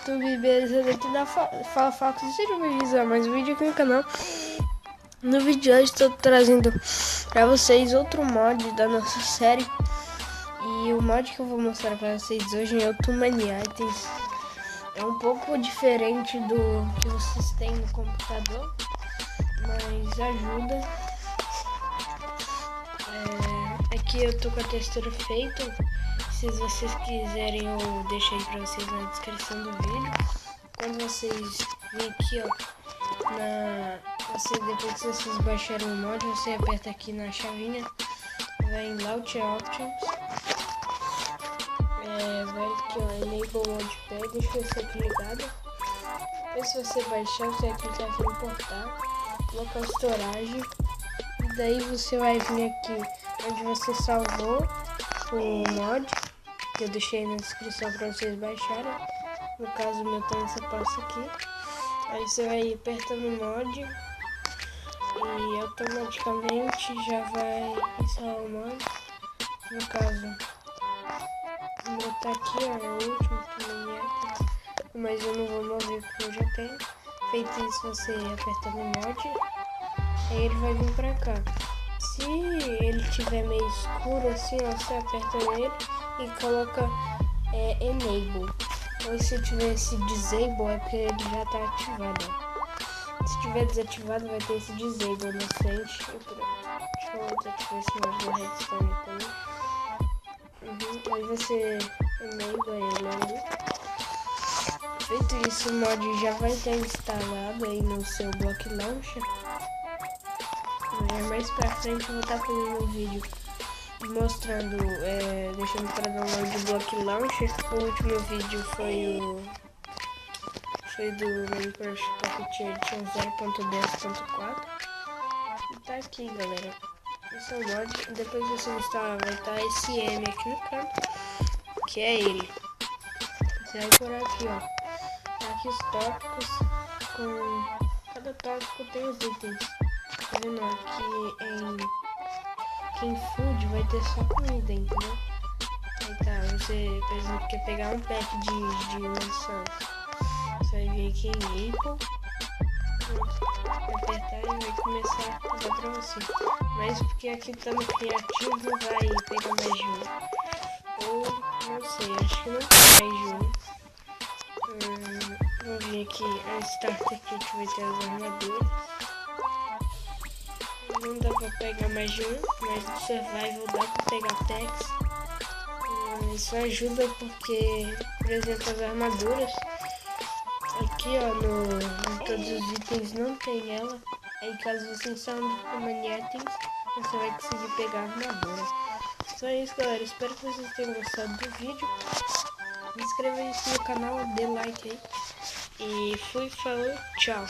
YouTube, beleza? Daqui da Fala Fox, sejam bem-vindos a mais um vídeo aqui no canal. No vídeo de hoje estou trazendo para vocês outro mod da nossa série. E o mod que eu vou mostrar para vocês hoje é o Too Many Items. É um pouco diferente do que vocês têm no computador, mas ajuda. Aqui eu tô com a textura feita. Se vocês quiserem, eu deixo aí pra vocês na descrição do vídeo. Quando vocês virem aqui, ó, depois que vocês baixarem o mod, você aperta aqui na chavinha, vai em Launcher Options, vai aqui, ó, Enable Modpad, deixa você aqui ligado. Depois, se você baixar, você vai clicar aqui em importar, local storage, e daí você vai vir aqui onde você salvou o mod, que eu deixei na descrição para vocês baixarem. No caso, o meu tá nessa pasta aqui. Aí você vai apertando o mod e automaticamente já vai instalar o mod. No caso, o meu tá aqui, ó, é o último que mas eu não vou mover porque eu já tenho. Feito isso, você apertando o mod, aí ele vai vir pra cá. Se ele tiver meio escuro assim, ó, você aperta nele e coloca Enable. Ou se tiver esse Disable, é porque ele já tá ativado, ó. Se tiver desativado, vai ter esse Disable na frente. Deixa eu desativar esse mod da Redstone também. Aí você Enable ele ali. Feito isso, o mod já vai estar instalado aí no seu Block Launcher. Mais pra frente eu vou estar fazendo um vídeo mostrando, deixando para download de Block Launcher. O último vídeo foi do Minecraft Pocket Edition 0.10.4. E tá aqui, galera. Esse é o mod. Depois você instalar, vai estar esse M aqui no canto, que é ele. Você vai por aqui, ó. Aqui os tópicos, com cada tópico tem os itens. Tá vendo aqui em Food vai ter só comida, entendeu? Aí tá, você, por exemplo, quer pegar um pack de maçã, você vai vir aqui em Apple, vai apertar e vai começar a dar pra você. Mas porque aqui tá no criativo, vai pegar mais de um. Ou, não sei, acho que não tem mais de um. Vou vir aqui, a Starter Kit vai ter as armaduras. Não dá pra pegar mais de um, mas no Survival dá pra pegar packs. Isso ajuda porque, por exemplo, as armaduras, aqui ó, em todos os itens não tem ela. Aí caso você instale no Too Many Items, você vai conseguir pegar a armadura. Só isso, galera, espero que vocês tenham gostado do vídeo. Se inscreva aí no canal, dê like aí. E fui, falou, tchau.